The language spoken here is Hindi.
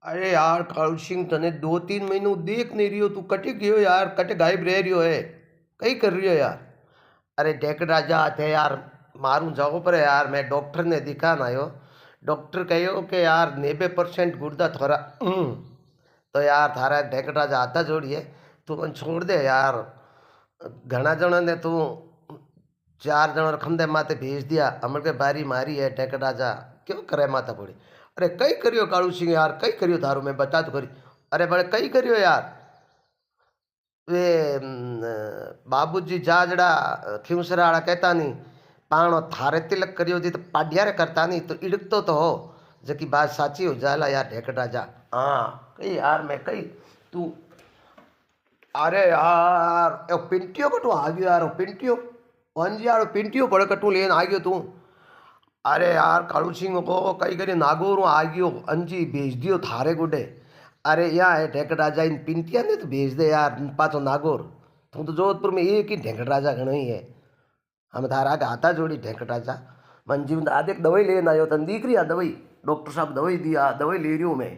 अरे यार कालू सिंह तने 2-3 महीनों देख नहीं रही हो तू कटे गयो यार कटे गायब रह रही हो है कई कर रही हो यार। अरे टेक राजा थे यार मारू जाओ पर यार मैं डॉक्टर ने दिखाना आयो। डॉक्टर कहो कि यार 90% गुर्दा थोड़ा तो यार थारा टेक राजा आता जोड़िए तू मन छोड़ दे यार। घना जन ने तू 4 जन खंदे माथे भेज दिया अमर के बारी मारी है टेक राजा क्यों करे माथा पड़ी। अरे कई करियो कालू सिंह यार कई करियो थारू मैं बता तो करी। अरे बड़े कई करियो यार वे बाबूजी जाजड़ा खिवसराड़ा कहता नहीं पाणो थारे तिलक करियो जी तो पाड्यारे करता नहीं तो इड़कतो तो हो जकी बात साची हो जाला यार ढेकट राजा। हाँ कई यार मैं कई तू अरे यार ए पिंटियो कटू आ गयो यार पिंटियो वंजी यार पिंटियो पड़े कटू लेन आ गयो तू। अरे यार कालू सिंह को कई करी नागोर आ गयो अंजी भेज दियो थारे गुडे। अरे यहाँ है ढेकड़ राजा इन पिंटिया ने तो भेज दे यार पाचो नागौर। तू तो जोधपुर में एक ही ढेकड़ राजा घणो ही है। हम थारा आगे हाथा जोड़ी ढेकड़ राजा मन जीवन आधे दवाई लेना आयो तन दिख रही है दवाई डॉक्टर साहब दवाई दिया दवाई ले रही हूँ मैं।